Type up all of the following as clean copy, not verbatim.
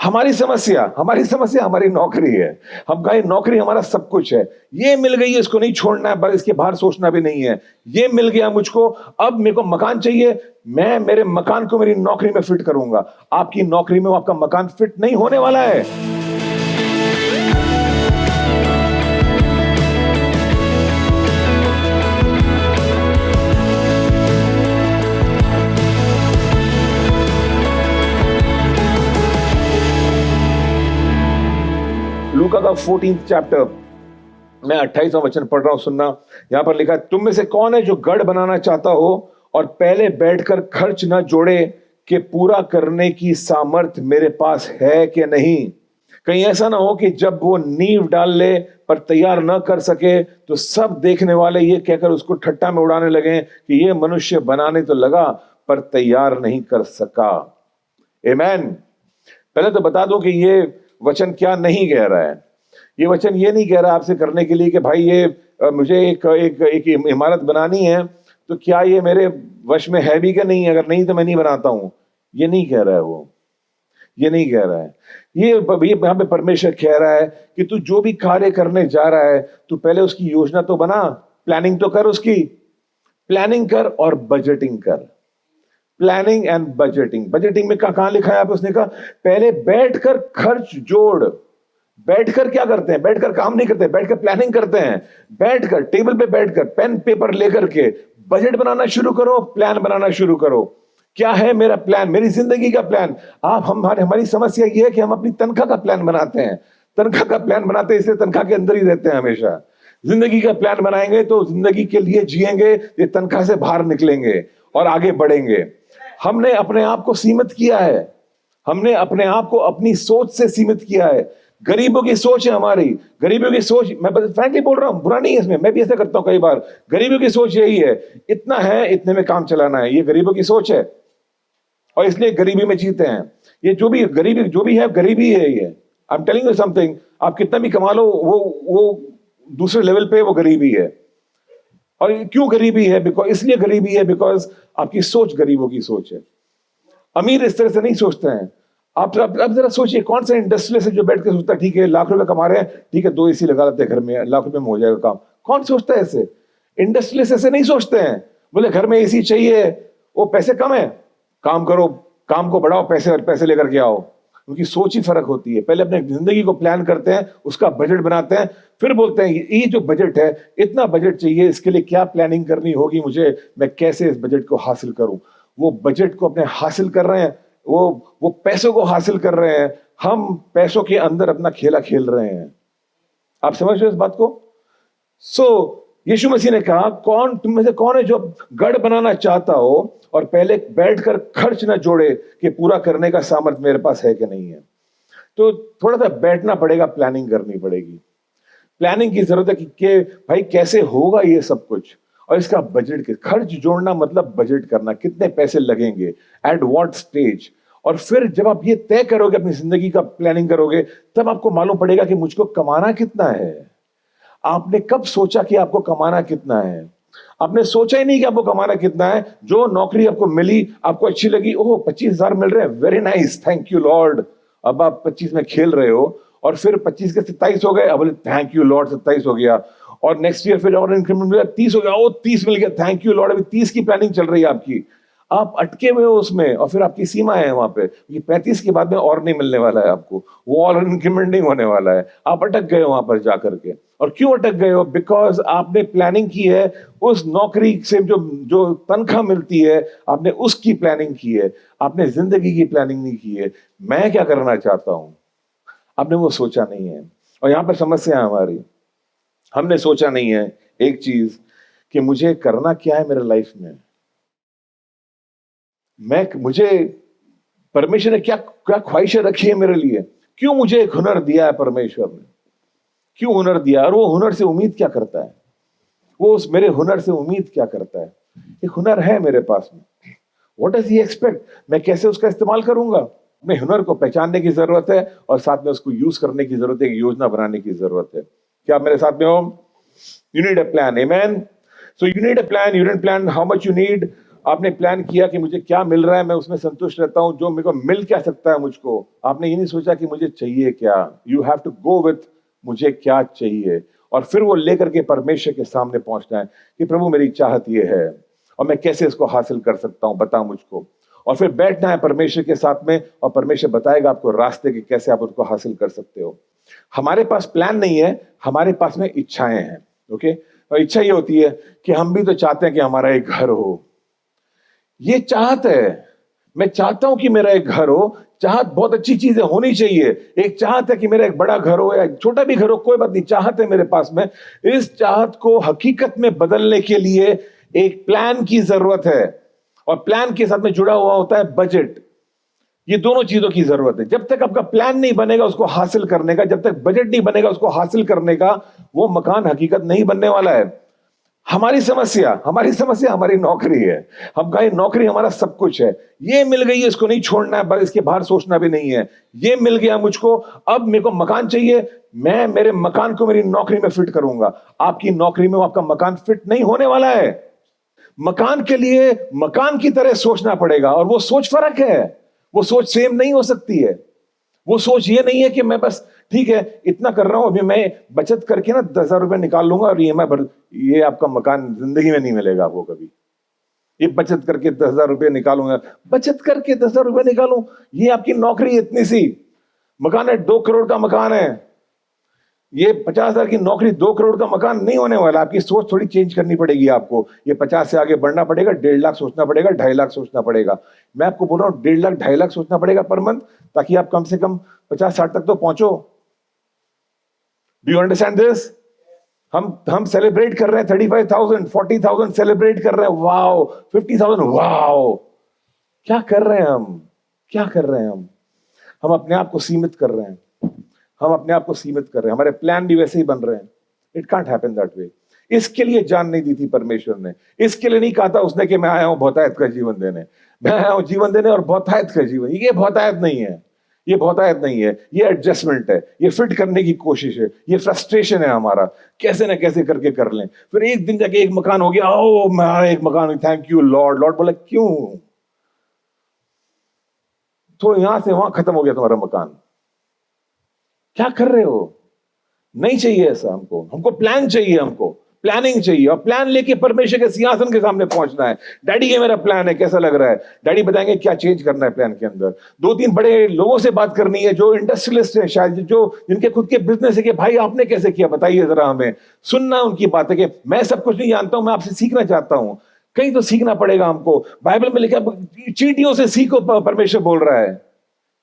हमारी समस्या हमारी नौकरी है। हम कहें नौकरी हमारा सब कुछ है, ये मिल गई है, इसको नहीं छोड़ना है, बस इसके बाहर सोचना भी नहीं है। ये मिल गया मुझको, अब मेरे को मकान चाहिए, मैं मेरे मकान को मेरी नौकरी में फिट करूंगा। आपकी नौकरी में आपका मकान फिट नहीं होने वाला है। लूका का 14th चैप्टर, मैं 28वां वचन पढ़ रहा हूं, सुनना। यहां पर लिखा है, तुम में से कौन है जो गढ़ बनाना चाहता हो और पहले बैठकर खर्च न जोड़े कि पूरा करने की सामर्थ्य मेरे पास है कि नहीं। कहीं ऐसा ना हो कि जब वो नींव डाल ले पर तैयार न कर सके तो सब देखने वाले ये कहकर उसको ठट्टा में उड़ाने लगे कि ये मनुष्य बनाने तो लगा पर तैयार नहीं कर सका। आमीन। पहले तो बता दूं कि ये वचन क्या नहीं कह रहा है। ये वचन ये नहीं कह रहा आपसे करने के लिए कि भाई ये मुझे एक इमारत बनानी है, तो क्या ये मेरे वश में है भी कि नहीं, अगर नहीं तो मैं नहीं बनाता हूं। ये नहीं कह रहा है वो, ये नहीं कह रहा है। ये यहां पे परमेश्वर कह रहा है कि तू जो भी कार्य करने जा रहा है, तू पहले उसकी योजना तो बना, प्लानिंग तो कर, उसकी प्लानिंग कर और बजटिंग कर। Planning and budgeting. बजटिंग में कहां लिखा है आप, उसने कहा पहले बैठकर खर्च जोड़। बैठकर क्या करते हैं? बैठकर काम नहीं करते, बैठकर प्लानिंग करते हैं। बैठकर टेबल पे बैठकर पेन पेपर लेकर के बजट बनाना शुरू करो, प्लान बनाना शुरू करो। क्या है मेरा प्लान, मेरी जिंदगी का प्लान? हमारी समस्या यह है कि हम अपनी तनख्वाह का प्लान बनाते हैं। तनख्वाह का प्लान बनाते हैं, इसलिए तनख्वाह के अंदर ही रहते हैं हमेशा। जिंदगी का प्लान बनाएंगे तो जिंदगी के लिए जिएंगे, ये तनख्वाह से बाहर निकलेंगे और आगे बढ़ेंगे। हमने अपने आप को सीमित किया है, हमने अपने आप को अपनी सोच से सीमित किया है। गरीबों की सोच है हमारी, गरीबों की सोच, मैं फ्रैंकली बोल रहा हूं, बुरा नहीं है इसमें, मैं भी ऐसा करता हूं कई बार। गरीबों की सोच यही है, इतना है इतने में काम चलाना है, ये गरीबों की सोच है और इसलिए गरीबी में जीते हैं। ये जो भी गरीबी जो भी है, गरीबी है ये। I am telling you something, आप कितना भी कमा लो, वो दूसरे लेवल पे वो गरीबी है। और क्यों गरीबी है? इसलिए गरीबी है बिकॉज आपकी सोच गरीबों की सोच है। अमीर इस तरह से नहीं सोचते हैं। आप जरा सोचिए, कौन सा इंडस्ट्रियलिस्ट है जो बैठ के सोचता है ठीक है लाख रुपए कमा रहे हैं, ठीक है 2 AC लगा लेते हैं घर में, लाख रुपए में हो जाएगा काम। कौन सोचता है ऐसे? इंडस्ट्रियलिस्ट ऐसे नहीं सोचते हैं। बोले घर में AC चाहिए, वो पैसे कम है, काम करो, काम को बढ़ाओ, पैसे लेकर के आओ। उनकी सोच ही फर्क होती है। पहले अपने जिंदगी को प्लान करते हैं, उसका बजट बनाते हैं, फिर बोलते हैं ये जो बजट है, इतना बजट चाहिए, इसके लिए क्या प्लानिंग करनी होगी मुझे, मैं कैसे इस बजट को हासिल करूं। वो बजट को अपने हासिल कर रहे हैं, वो पैसों को हासिल कर रहे हैं। हम पैसों के अंदर अपना खेला खेल रहे हैं। आप समझ रहे हो इस बात को? यीशु मसीह ने कहा, तुम में से कौन है जो गढ़ बनाना चाहता हो और पहले बैठकर खर्च ना जोड़े कि पूरा करने का सामर्थ्य मेरे पास है कि नहीं है। तो थोड़ा सा बैठना पड़ेगा, प्लानिंग करनी पड़ेगी। प्लानिंग की जरूरत है कि भाई कैसे होगा ये सब कुछ, और इसका बजट के खर्च जोड़ना मतलब बजट करना, कितने पैसे लगेंगे, एट व्हाट स्टेज। और फिर जब आप ये तय करोगे, अपनी जिंदगी का प्लानिंग करोगे, तब आपको मालूम पड़ेगा कि मुझको कमाना कितना है। आपने कब सोचा कि आपको कमाना कितना है? आपने सोचा ही नहीं कि आपको कमाना कितना है। जो नौकरी आपको मिली, आपको अच्छी लगी, ओह 25,000 मिल रहे हैं, very nice, thank you Lord. अब आप 25 में खेल रहे हो और फिर 25 के 27 हो गए, अब बोले थैंक यू लॉर्ड 27 हो गया। और नेक्स्ट ईयर फिर और इंक्रीमेंट मिला, 30 हो गया, ओ 30 मिल गया, थैंक यू लॉर्ड। अभी 30 की प्लानिंग चल रही है आपकी, आप अटके हुए हो उसमें, और फिर आपकी सीमा है वहां पे, ये 35 के बाद में और नहीं मिलने वाला है आपको, वो और इंक्रीमेंट नहीं होने वाला है। आप अटक गए हो वहां पर जाकर के। और क्यों अटक गए हो? बिकॉज आपने प्लानिंग की है उस नौकरी से जो तनख्वाह मिलती है, आपने उसकी प्लानिंग की है, आपने जिंदगी की प्लानिंग नहीं की है। मैं क्या करना चाहता हूं, आपने वो सोचा नहीं है। और यहां पर समस्या है हमारी, हमने सोचा नहीं है एक चीज कि मुझे करना क्या है मेरे लाइफ में। मुझे परमेश्वर ने क्या क्या ख्वाहिशें रखी है मेरे लिए, क्यों मुझे एक हुनर दिया है परमेश्वर ने, क्यों हुनर दिया, और वो हुनर से उम्मीद क्या करता है, वो उस मेरे हुनर से उम्मीद क्या करता है। एक हुनर है मेरे पास में, व्हाट डज ही एक्सपेक्ट, मैं कैसे उसका इस्तेमाल करूंगा। अपने हुनर को पहचानने की जरूरत है और साथ में उसको यूज करने की जरूरत है, एक योजना बनाने की जरूरत है। क्या आप मेरे साथ में हो? You need a plan, amen. So you need a plan, you need plan how much you need, आपने प्लान किया कि मुझे क्या मिल रहा है, मैं उसमें संतुष्ट रहता हूं, जो मेरे को मिल क्या सकता है मुझको। आपने ये नहीं सोचा कि मुझे चाहिए क्या। You have to go with मुझे क्या चाहिए, और फिर वो लेकर के परमेश्वर के सामने पहुंचना है कि प्रभु मेरी चाहत ये है और मैं कैसे इसको हासिल कर सकता हूं, बता मुझको। और फिर बैठना है परमेश्वर के साथ में, और परमेश्वर बताएगा आपको रास्ते के कैसे आप उसको हासिल कर सकते हो। हमारे पास प्लान नहीं है, हमारे पास में इच्छाएं हैं। ओके, और इच्छा ये होती है कि हम भी तो चाहते हैं कि हमारा एक घर हो। ये चाहत है, मैं चाहता हूं कि मेरा एक घर हो। चाहत बहुत अच्छी चीज है, होनी चाहिए। एक चाहत है कि मेरा एक बड़ा घर हो या छोटा भी घर हो, कोई बात नहीं, चाहत है मेरे पास में। इस चाहत को हकीकत में बदलने के लिए एक प्लान की जरूरत है, और प्लान के साथ में जुड़ा हुआ होता है बजट। ये दोनों चीजों की जरूरत है। जब तक आपका प्लान नहीं बनेगा उसको हासिल करने का, जब तक बजट नहीं बनेगा उसको हासिल करने का, वो मकान हकीकत नहीं बनने वाला है। हमारी समस्या हमारी नौकरी है। हम कहें नौकरी हमारा सब कुछ है, ये मिल गई है, इसको नहीं छोड़ना है, बस इसके बाहर सोचना भी नहीं है। ये मिल गया मुझको, अब मेरे को मकान चाहिए, मैं मेरे मकान को मेरी नौकरी में फिट करूंगा। आपकी नौकरी में आपका मकान फिट नहीं होने वाला है। मकान के लिए मकान की तरह सोचना पड़ेगा, और वो सोच फर्क है, वो सोच सेम नहीं हो सकती है। वो सोच ये नहीं है कि मैं बस ठीक है इतना कर रहा हूं, अभी मैं बचत करके ना 10,000 रुपए निकाल लूंगा और ईएमआई भर। ये आपका मकान जिंदगी में नहीं मिलेगा आपको कभी। ये बचत करके 10,000 रुपए निकालूंगा, बचत करके 10,000 रुपए निकालूं, ये आपकी नौकरी इतनी सी। मकान है 2 करोड़ का मकान है, ये 50,000 की नौकरी 2 करोड़ का मकान नहीं होने वाला। आपकी सोच थोड़ी चेंज करनी पड़ेगी आपको। ये 50 से आगे बढ़ना पड़ेगा, 1.5 लाख सोचना पड़ेगा, 2.5 लाख सोचना पड़ेगा। मैं आपको बोल रहा हूं 1.5 लाख 2.5 लाख सोचना पड़ेगा पर मंथ, ताकि आप कम से कम 50-60 तक तो पहुंचो। Do you understand this? हम सेलिब्रेट कर रहे हैं 35,000 40,000 सेलिब्रेट कर रहे हैं, वाओ 50,000, वाओ। क्या कर रहे हैं हम, क्या कर रहे हैं हम अपने आप को सीमित कर रहे हैं। हम अपने आप को सीमित कर रहे हैं, हमारे प्लान भी वैसे ही बन रहे हैं। It can't happen that way. इसके लिए जान नहीं दी थी परमेश्वर ने, इसके लिए नहीं कहा था उसने कि मैं आया हूं बहुतायत का जीवन देने। मैं आया हूं जीवन देने और बहुतायत का जीवन। ये बहुतायत नहीं है, ये बहुतायत नहीं है, ये एडजस्टमेंट है, ये फिट करने की कोशिश है, ये फ्रस्ट्रेशन है हमारा। कैसे ना कैसे करके कर लें, फिर एक दिन जाके एक मकान हो गया, ओ मेरा एक मकान, थैंक यू लॉर्ड। लॉर्ड बोला क्यों? तो यहां से वहां खत्म हो गया तुम्हारा मकान। क्या कर रहे हो? नहीं चाहिए ऐसा हमको। हमको प्लान चाहिए, हमको प्लानिंग चाहिए, और प्लान लेके परमेश्वर के सिंहासन के सामने पहुंचना है। डैडी ये मेरा प्लान है, कैसा लग रहा है? डैडी बताएंगे क्या चेंज करना है प्लान के अंदर। 2-3 बड़े लोगों से बात करनी है जो इंडस्ट्रियलिस्ट हैं शायद, जो जिनके खुद के बिजनेस है, कि भाई आपने कैसे किया बताइए जरा हमें। सुनना उनकी बात है कि मैं सब कुछ नहीं जानता हूं, मैं आपसे सीखना चाहता हूं। कहीं तो सीखना पड़ेगा हमको। बाइबल में लिखा चींटियों से सीखो, परमेश्वर बोल रहा है।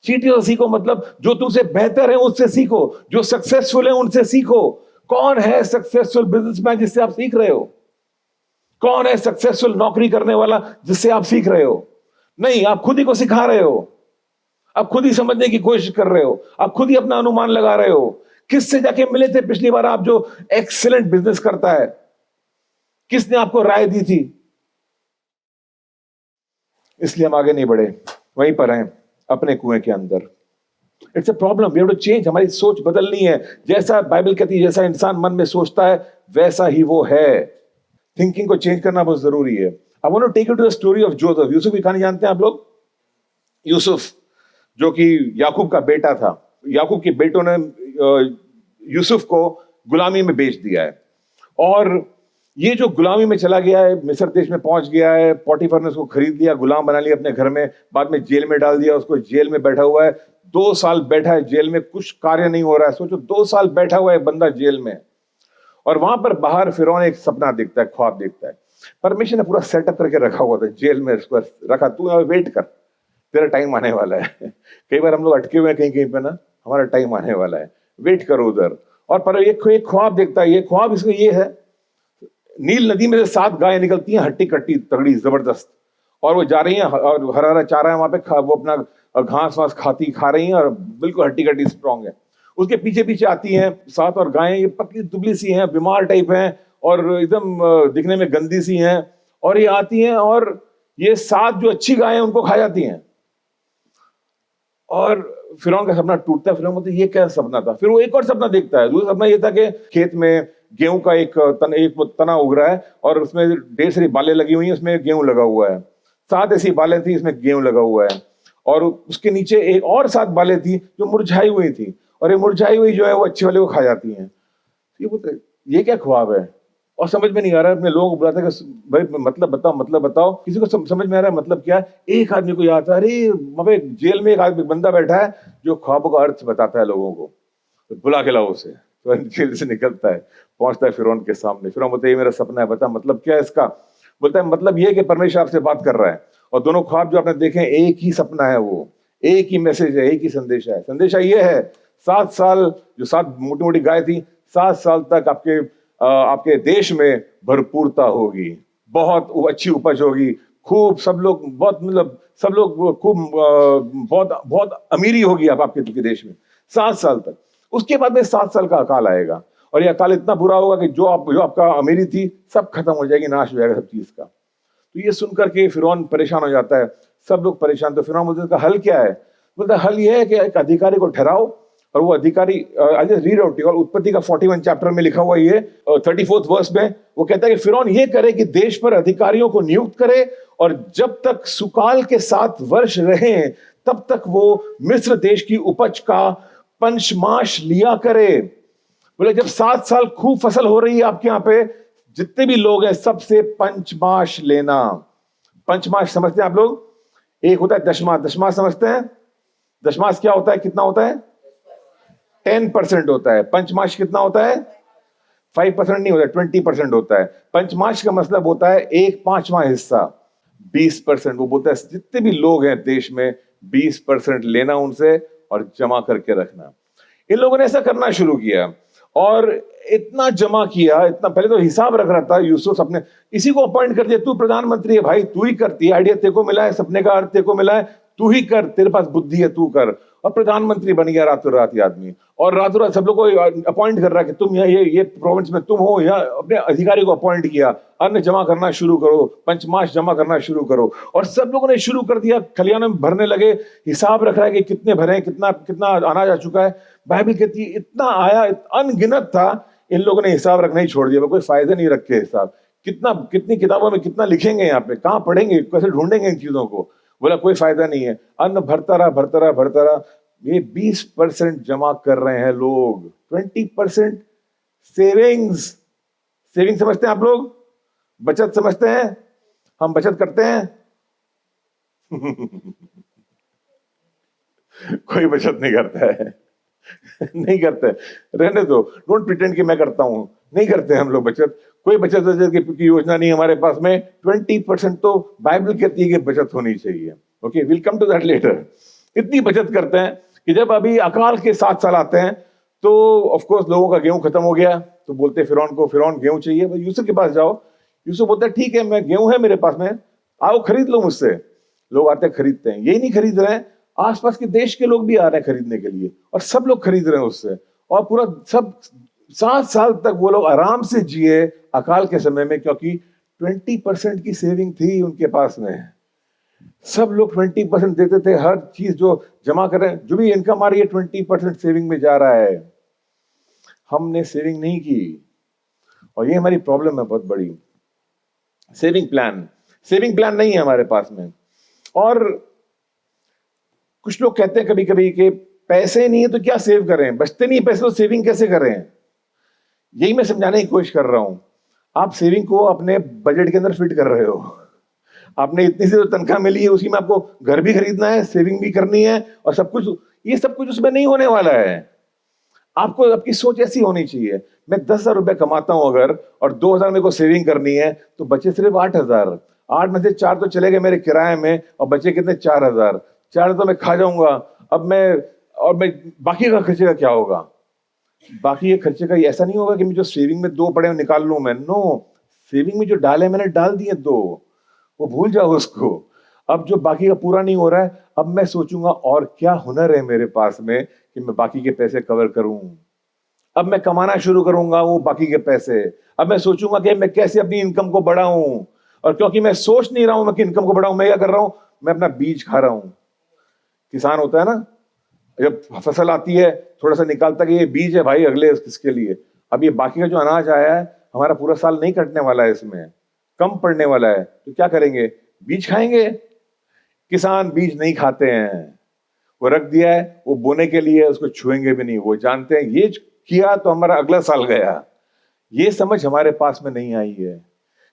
चींटियों से सीखो मतलब जो तुमसे बेहतर है उससे सीखो, जो सक्सेसफुल है उनसे सीखो। कौन है सक्सेसफुल बिजनेसमैन जिससे आप सीख रहे हो? कौन है सक्सेसफुल नौकरी करने वाला जिससे आप सीख रहे हो? नहीं, आप खुद ही को सिखा रहे हो, आप खुद ही समझने की कोशिश कर रहे हो, आप खुद ही अपना अनुमान लगा रहे हो। किससे जाके मिले थे पिछली बार आप जो एक्सीलेंट बिजनेस करता है? किसने आपको राय दी थी? इसलिए हम आगे नहीं बढ़े, वहीं पर हैं अपने कुएं के अंदर। It's a problem, we have to change. हमारी सोच बदलनी है। जैसा बाइबल कहती है, जैसा इंसान मन में सोचता है वैसा ही वो है। थिंकिंग को चेंज करना बहुत जरूरी है। I want to take you to the story of Joseph. Yusuf की कहानी जानते हैं आप लोग? यूसुफ जो कि याकूब का बेटा था, याकूब के बेटों ने यूसुफ को गुलामी में बेच दिया है, और ये जो गुलामी में चला गया है, मिस्र देश में पहुंच गया है, पोटीफर ने उसको खरीद लिया, गुलाम बना लिया अपने घर में, बाद में जेल में डाल दिया उसको। जेल में बैठा हुआ है, 2 साल बैठा है जेल में, कुछ कार्य नहीं हो रहा है। सोचो 2 साल बैठा हुआ है बंदा जेल में, और वहां पर बाहर फिरौन एक सपना देखता है, ख्वाब देखता है। परमेश्वर ने पूरा सेटअप करके रखा हुआ था जेल में, उसको रखा, तू वेट कर, तेरा टाइम आने वाला है। कई बार हम लोग अटके हुए हैं कहीं कहीं पे ना, हमारा टाइम आने वाला है, वेट करो उधर। और पर एक ख्वाब देखता है, ये ख्वाब इसको ये है, नील नदी में से 7 गायें निकलती हैं, हट्टी कट्टी तगड़ी जबरदस्त, और वो जा रही हैं और हरा हरा चारा है वहां पे, वो अपना घास वास खा रही हैं, और बिल्कुल हट्टी कट्टी स्ट्रांग है। उसके पीछे पीछे आती हैं 7 और गायें, ये पतली दुबली सी हैं, बीमार टाइप हैं, और एकदम दिखने में गंदी सी हैं, और ये आती हैं और ये 7 जो अच्छी गायें उनको खा जाती हैं। और फिरौन का सपना टूटता है। फिरौन बोलते ये क्या सपना था? फिर वो एक और सपना देखता है। दूसरा सपना ये था कि खेत में गेहूं का एक तना उग रहा है और उसमें ढेर सारी बालें लगी हुई हैं, उसमें गेहूं लगा हुआ है। 7 ऐसी बालें थी, इसमें गेहूं लगा हुआ है और उसके नीचे एक और 7 बालें थी जो मुरझाई हुई थी, और ये मुरझाई हुई जो है वो अच्छे वाले को खा जाती हैं। ये बोलते ये क्या ख्वाब है, और समझ में नहीं आ रहा है। अपने लोगों को बुलाते हैं कि भाई मतलब बताओ, किसी को समझ में आ रहा है मतलब क्या है। एक आदमी को याद था, अरे मबे जेल में एक आदमी बंदा बैठा है जो ख्वाबों का अर्थ बताता है लोगों को, तो बुला के लाओ उसे। तो जेल से निकलता है, पहुंचता है फिरौन के सामने। फिरौन बोलता है ये मेरा सपना है, बता मतलब क्या है इसका। बोलता है मतलब ये है कि परमेश्वर आपसे बात कर रहा है, और दोनों ख्वाब जो आपने देखे हैं एक ही सपना है, वो एक ही मैसेज है, एक ही संदेशा है। संदेशा ये है 7 साल जो 7 मोटी मोटी गाय थी, 7 साल तक आपके देश में भरपूरता होगी, बहुत अच्छी उपज होगी, खूब सब लोग बहुत मतलब सब लोग खूब बहुत बहुत अमीरी होगी आपके देश में 7 साल तक। उसके बाद में 7 साल का अकाल आएगा, और ये अकाल इतना बुरा होगा कि जो आपका अमीरी थी सब खत्म हो जाएगी, नाश हो जाएगा सब चीज का। तो ये सुनकर के फिरौन परेशान हो जाता है, सब लोग परेशान। तो फिरौन बोलते हैं हल क्या है। बोलता है हल ये है कि एक अधिकारी को ठहराओ, और वो अधिकारी आई जस्ट रीड आउट, और उत्पत्ति का 41 चैप्टर में लिखा हुआ ये 34th वर्स में वो कहता है कि फिरौन ये करे कि देश पर अधिकारियों को नियुक्त करे, और जब तक सुकाल के 7 वर्ष रहे तब तक वो मिस्र देश की उपज का पंचमाश लिया करे। बोले जब 7 साल खूब फसल हो रही है आपके यहाँ पे, जितने भी लोग हैं सबसे पंचमाश लेना। पंचमाश समझते हैं आप लोग, एक होता है दशमाश। दशमाश समझते हैं, दशमाश क्या होता है, कितना होता है, 10% होता है। पंचमाश कितना होता है, 5% नहीं होता है, 20% होता है। पंचमाश का मतलब होता है 1/5वां हिस्सा, 20%। वो बोलता है जितने भी लोग हैं देश में 20% लेना उनसे और जमा करके रखना। इन लोगों ने ऐसा करना शुरू किया, और इतना जमा किया, इतना पहले तो हिसाब रख रहा था यूसुफ, अपने इसी को अपॉइंट कर दिया, तू प्रधानमंत्री है भाई, तू ही करती, आइडिया तेरे को मिला है, सपने का अर्थ तेरे को मिला है, तू ही कर, तेरे पास बुद्धि है, तू कर। और प्रधानमंत्री बन गया रातों रात ये आदमी, और रातों रात सब लोग को अपॉइंट कर रहा है कि तुम ये प्रोविंस में तुम हो, या अपने अधिकारी को अपॉइंट किया, अन्न जमा करना शुरू करो, पंचमाश जमा करना शुरू करो। और सब लोगों ने शुरू कर दिया, खलियानों में भरने लगे, हिसाब रख रहा है कि कितने भरे, कितना कितना अनाज आ चुका है। बाइबल कहती है इतना आया, अनगिनत था। इन लोगों ने हिसाब रखना ही छोड़ दिया, कोई फायदा नहीं रखे हिसाब। कितनी किताबों में कितना लिखेंगे, यहाँ पे कहाँ पढ़ेंगे, कैसे ढूंढेंगे इन चीजों को। बोला कोई फायदा नहीं है, अन्न भरता रहा। ये 20% जमा कर रहे हैं लोग, 20% सेविंग्स। सेविंग समझते हैं आप लोग, बचत समझते हैं, हम बचत करते हैं कोई बचत नहीं करता है नहीं करते, रहने दो, डोंट प्रिटेंड कि मैं करता हूं, नहीं करते हम लोग बचत। कोई बचत की योजना नहीं हमारे पास में। 20% तो बाइबल कहती है कि बचत होनी चाहिए। Okay, will come to that later. इतनी बचत करते हैं कि जब अभी अकाल के 7 साल आते हैं तो ऑफ कोर्स लोगों का गेहूं खत्म हो गया, तो बोलते हैं फिरौन को, फिरौन गेहूं चाहिए, भाई यूसुफ के पास जाओ। यूसुफ बोलता है ठीक है, मैं गेहूं है मेरे पास में, आओ खरीद लो मुझसे। लोग आते हैं खरीदते हैं, यही नहीं खरीद रहे हैं, आसपास के देश के लोग भी आ रहे हैं खरीदने के लिए, और सब लोग खरीद रहे हैं उससे। और पूरा सब 7 साल तक वो लोग आराम से जिए अकाल के समय में, क्योंकि 20% की सेविंग थी उनके पास में। सब लोग 20% देते थे, हर चीज जो जमा कर रहे हैं, जो भी इनकम आ रही है 20% सेविंग में जा रहा है। हमने सेविंग नहीं की, और ये हमारी प्रॉब्लम है बहुत बड़ी। सेविंग प्लान नहीं है हमारे पास में। और कुछ लोग कहते हैं कभी कभी कि पैसे नहीं है तो क्या सेव करें, बचते नहीं पैसे तो सेविंग कैसे करें। यही मैं समझाने की कोशिश कर रहा हूं। आप सेविंग को अपने बजट के अंदर फिट कर रहे हो। आपने इतनी सी तो तनख्वाह मिली है, उसी में आपको घर भी खरीदना है, सेविंग भी करनी है, और सब कुछ, ये सब कुछ उसमें नहीं होने वाला है। आपको आपकी सोच ऐसी होनी चाहिए, मैं 10,000 रुपए कमाता हूं अगर, और 2,000 मेरे को सेविंग करनी है, तो बचे सिर्फ 8,000। 8 में से 4 तो चले गए मेरे किराए में, और बचे कितने, 4,000। 4 तो मैं खा जाऊंगा। अब मैं बाकी का खर्चे का क्या होगा। बाकी के खर्चे का ऐसा नहीं होगा कि मैं जो सेविंग में 2 पड़े निकाल लूं मैं, नो, सेविंग में जो डाले मैंने डाल दिए 2, वो भूल जाओ उसको। अब जो बाकी का पूरा नहीं हो रहा है, अब मैं सोचूंगा और क्या हुनर है मेरे पास में कि मैं बाकी के पैसे कवर करूं। अब मैं कमाना शुरू करूंगा वो बाकी के पैसे। अब मैं सोचूंगा कि मैं कैसे अपनी इनकम को बढ़ाऊं, और क्योंकि मैं सोच नहीं रहा हूं मैं कि इनकम को बढ़ाऊं, मैं क्या कर रहा हूं, मैं अपना बीज खा रहा हूं। किसान होता है ना, जब फसल आती है थोड़ा सा निकालता कि ये बीज है भाई अगले इसके लिए, अब ये बाकी का जो अनाज आया है हमारा पूरा साल नहीं कटने वाला है, इसमें कम पड़ने वाला है, तो क्या करेंगे? बीज खाएंगे। किसान बीज नहीं खाते हैं, वो रख दिया है, वो बोने के लिए, उसको छुएंगे भी नहीं। वो जानते हैं ये किया तो हमारा अगला साल गया। ये समझ हमारे पास में नहीं आई है।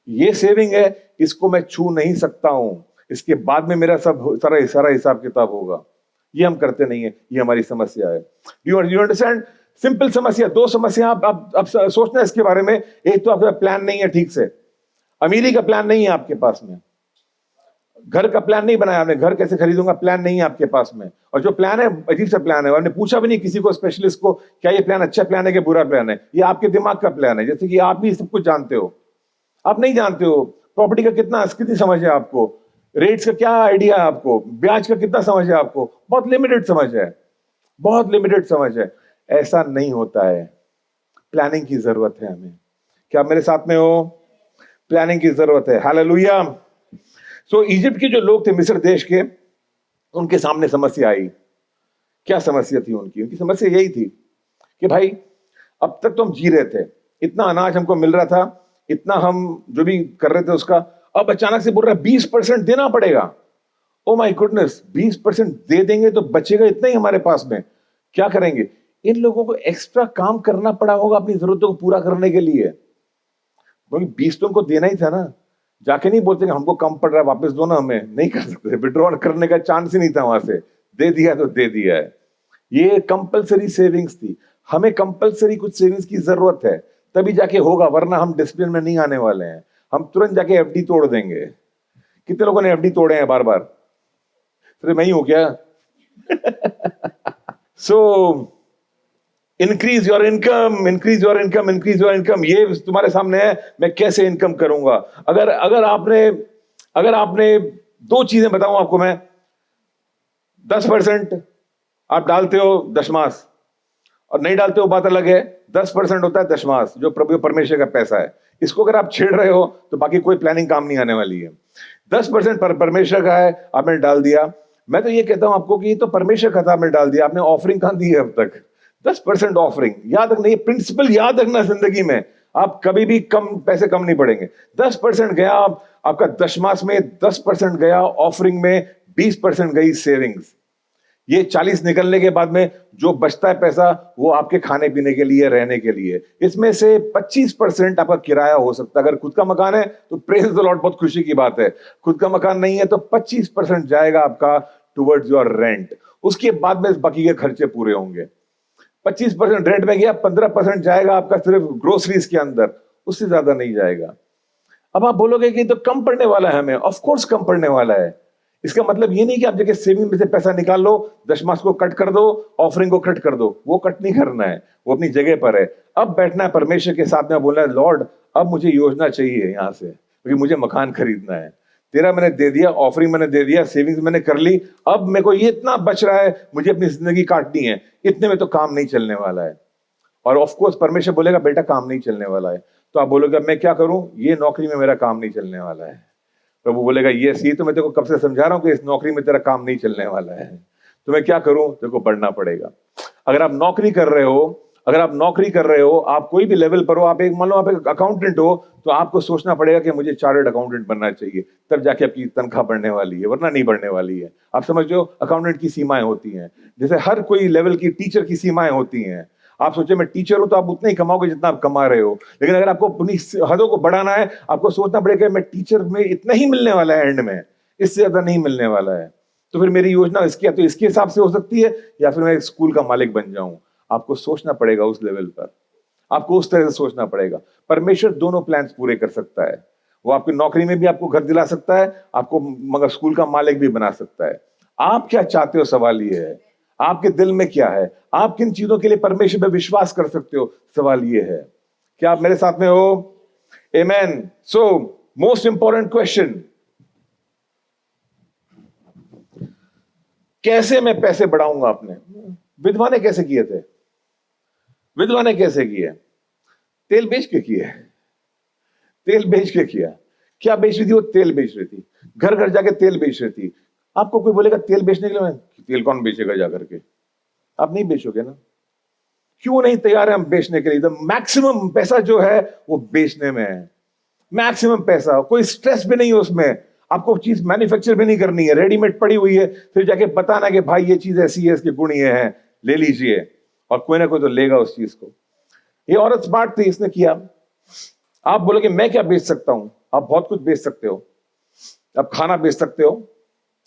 ये सेविंग है, इसको मैं छू नहीं सकता हूं, इसके बाद में मेरा सारा हिसाब किताब होगा। ये हम करते नहीं है, ये हमारी समस्या है। You understand? सिंपल समस्या, दो समस्या आप सोचना इसके बारे में। एक तो आपका प्लान नहीं है ठीक से, अमीरी का प्लान नहीं है आपके पास में, घर का प्लान नहीं बनाया आपने, घर कैसे खरीदूंगा प्लान नहीं है आपके पास में, और जो प्लान है अजीब सा प्लान है, आपने पूछा भी नहीं किसी को, स्पेशलिस्ट को, क्या ये प्लान अच्छा प्लान है कि बुरा प्लान है। ये आपके दिमाग का प्लान है, जैसे कि आप भी सब कुछ जानते हो, आप नहीं जानते हो प्रॉपर्टी का कितनी समझ है आपको, रेट्स का क्या आइडिया है आपको, ब्याज का कितना समझ है आपको, बहुत लिमिटेड समझ है, बहुत लिमिटेड समझ है। ऐसा नहीं होता है, प्लानिंग की जरूरत है हमें। क्या आप मेरे साथ में हो? प्लानिंग की जरूरत है। हालेलुया। सो इजिप्ट के जो लोग थे, मिस्र देश के, उनके सामने समस्या आई। क्या समस्या थी उनकी? उनकी समस्या यही थी कि भाई अब तक तो हम जी रहे थे, इतना अनाज हमको मिल रहा था, इतना हम जो भी कर रहे थे उसका, अब अचानक से बोल रहा है 20% देना पड़ेगा। ओ माय गुडनेस, 20% दे देंगे तो बचेगा इतना ही हमारे पास में, क्या करेंगे? इन लोगों को एक्स्ट्रा काम करना पड़ा होगा अपनी जरूरतों को पूरा करने के लिए, क्योंकि 20 तो उनको देना ही था ना। जाके नहीं बोलते कि हमको कम पड़ रहा है वापस दो ना, हमें नहीं कर सकते, विड्रॉ करने का चांस ही नहीं था वहां से, दे दिया तो दे दिया है। ये कंपलसरी सेविंग्स थी, हमें कंपलसरी कुछ सेविंग्स की जरूरत है, तभी जाके होगा, वरना हम डिसिप्लिन में नहीं आने वाले हैं। हम तुरंत जाके एफडी तोड़ देंगे। कितने लोगों ने एफडी तोड़े हैं बार बार? सिर्फ मैं ही हूं क्या? So increase your income, increase your income, increase your income. ये तुम्हारे सामने है, मैं कैसे इनकम करूंगा। अगर आपने दो चीजें बताऊं आपको मैं, 10% आप डालते हो दशमास और नहीं डालते हो बात अलग है। 10% होता है दशमास, जो प्रभु परमेश्वर का पैसा है। इसको अगर आप छेड़ रहे हो तो बाकी कोई प्लानिंग काम नहीं आने वाली है। 10% परमेश्वर का है, आपने डाल दिया। मैं तो ये कहता हूं आपको कि ये तो परमेश्वर का था, आपने डाल दिया, आपने ऑफरिंग कहां दी है अब तक? 10% ऑफरिंग। याद रखना, ये प्रिंसिपल याद रखना जिंदगी में, आप कभी भी पैसे कम नहीं पड़ेंगे। 10% गया आपका दशमास में, 10% गया ऑफरिंग में, 20% गई सेविंग्स। ये 40 निकलने के बाद में जो बचता है पैसा, वो आपके खाने पीने के लिए, रहने के लिए। इसमें से 25% आपका किराया हो सकता है। अगर खुद का मकान है तो प्रेज द लॉर्ड, बहुत खुशी की बात है। खुद का मकान नहीं है तो 25% जाएगा आपका टुवर्ड्स योर रेंट। उसके बाद में बाकी के खर्चे पूरे होंगे। 25% रेंट में गया, 15% जाएगा आपका सिर्फ ग्रोसरीज के अंदर, उससे ज्यादा नहीं जाएगा। अब आप बोलोगे कि तो कम पड़ने वाला है हमें, ऑफ कोर्स कम पड़ने वाला है। इसका मतलब ये नहीं कि आप जगह सेविंग में से पैसा निकाल लो, दशमास को कट कर दो, ऑफरिंग को कट कर दो। वो कट नहीं करना है, वो अपनी जगह पर है। अब बैठना है परमेश्वर के साथ में, बोलना है लॉर्ड अब मुझे योजना चाहिए यहां से, क्योंकि मुझे मकान खरीदना है। तेरा मैंने दे दिया, ऑफरिंग मैंने दे दिया, सेविंग्स मैंने कर ली, अब मेरे को ये इतना बच रहा है, मुझे अपनी जिंदगी काटनी है। इतने में तो काम नहीं चलने वाला है। और ऑफ कोर्स परमेश्वर बोलेगा बेटा काम नहीं चलने वाला है, तो आप बोलोगे मैं क्या करूं, ये नौकरी में मेरा काम नहीं चलने वाला है। प्रभु बोलेगा ये तो मैं तेरे को कब से समझा रहा हूं कि इस नौकरी में तेरा काम नहीं चलने वाला है, तो मैं क्या करूं, तेरे को बढ़ना पड़ेगा। अगर आप नौकरी कर रहे हो, आप कोई भी लेवल पर हो, आप मान लो आप एक अकाउंटेंट हो, तो आपको सोचना पड़ेगा कि मुझे चार्टर्ड अकाउंटेंट बनना चाहिए, तब जाके आपकी तनख्वाह बढ़ने वाली है, वरना नहीं बढ़ने वाली है। आप समझ लो अकाउंटेंट की सीमाएं होती हैं, जैसे हर कोई लेवल की टीचर की सीमाएं होती हैं। आप सोचे मैं टीचर हूं तो आप उतना ही कमाओगे जितना आप कमा रहे हो, लेकिन अगर आपको अपनी हदों को बढ़ाना है, आपको सोचना पड़ेगा मैं टीचर में इतना ही मिलने वाला है, एंड में इससे ज्यादा नहीं मिलने वाला है। तो फिर मेरी योजना इसकी तो इसके हिसाब से हो सकती है, या फिर मैं एक स्कूल का मालिक बन जाऊं। आपको सोचना पड़ेगा उस लेवल पर, आपको उस तरह से सोचना पड़ेगा। परमेश्वर दोनों प्लान्स पूरे कर सकता है। वो आपकी नौकरी में भी आपको घर दिला सकता है, आपको मगर स्कूल का मालिक भी बना सकता है। आप क्या चाहते हो, सवाल ये है, आपके दिल में क्या है, आप किन चीजों के लिए परमेश्वर पे विश्वास कर सकते हो, सवाल ये है। क्या आप मेरे साथ में हो? आमेन। सो मोस्ट इंपॉर्टेंट क्वेश्चन, कैसे मैं पैसे बढ़ाऊंगा अपने? विधवा ने कैसे किए थे? विधवा ने कैसे किए? तेल बेच के किए, तेल बेच के किया। क्या बेच रही थी वो? तेल बेच रही थी, घर घर जाके तेल बेच रही थी। आपको कोई बोलेगा तेल बेचने के लिए, तेल कौन बेचेगा जाकर के? आप नहीं बेचोगे ना। क्यों नहीं तैयार है हम बेचने के लिए? द मैक्सिमम पैसा जो है वो बेचने में है, मैक्सिमम पैसा, कोई स्ट्रेस भी नहीं है उसमें। आपको चीज मैन्युफैक्चर भी नहीं करनी है, रेडीमेड पड़ी हुई है, फिर जाके बताना कि भाई ये चीज ऐसी है, इसके गुण ये हैं, ले लीजिए, और कोई ना कोई तो लेगा उस चीज को। ये औरत स्मार्ट थी, इसने किया। आप बोलोगे मैं क्या बेच सकता हूं? आप बहुत कुछ बेच सकते हो। आप खाना बेच सकते हो,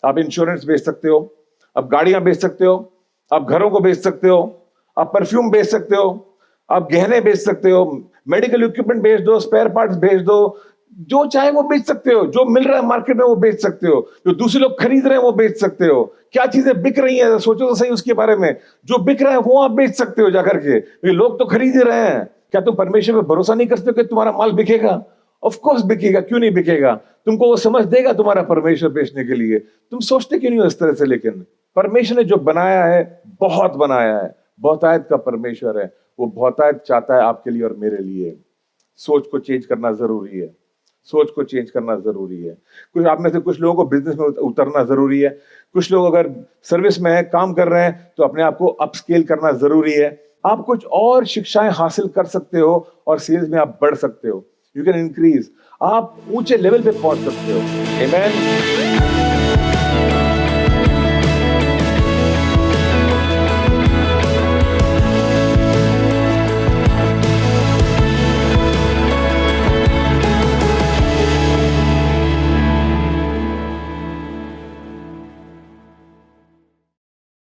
आप इंश्योरेंस बेच सकते हो, आप गाड़ियां बेच सकते हो, आप घरों को बेच सकते हो, आप परफ्यूम बेच सकते हो, आप गहने बेच सकते हो, मेडिकल इक्विपमेंट बेच दो, स्पेयर पार्ट्स बेच दो, जो चाहे वो बेच सकते हो। जो मिल रहा है मार्केट में वो बेच सकते हो, जो दूसरे लोग खरीद रहे हैं वो बेच सकते हो। क्या चीजें बिक रही हैं सोचो तो सही उसके बारे में। जो बिक रहा है वो आप बेच सकते हो जाकर के, ये लोग तो खरीद ही रहे हैं। क्या तुम परमेश्वर पे भरोसा नहीं कर सकते कि तुम्हारा माल बिकेगा? ऑफ कोर्स बिकेगा, क्यों नहीं बिकेगा? तुमको वो समझ देगा तुम्हारा परमेश्वर बेचने के लिए। तुम सोचते क्यों नहीं हो इस तरह से? लेकिन परमेश्वर ने जो बनाया है, बहुत बनाया है, बहुतायत का परमेश्वर है। वो बहुतायत चाहता है आपके लिए और मेरे लिए। सोच को चेंज करना जरूरी है, सोच को चेंज करना जरूरी है। कुछ आप में से कुछ लोगों को बिजनेस में उतरना जरूरी है। कुछ लोग अगर सर्विस में है, काम कर रहे हैं, तो अपने आप को अपस्केल करना जरूरी है। आप कुछ और शिक्षाएं हासिल कर सकते हो और सेल्स में आप बढ़ सकते हो। यू कैन इंक्रीज, आप ऊंचे लेवल पे पहुंच सकते हो। आमेन।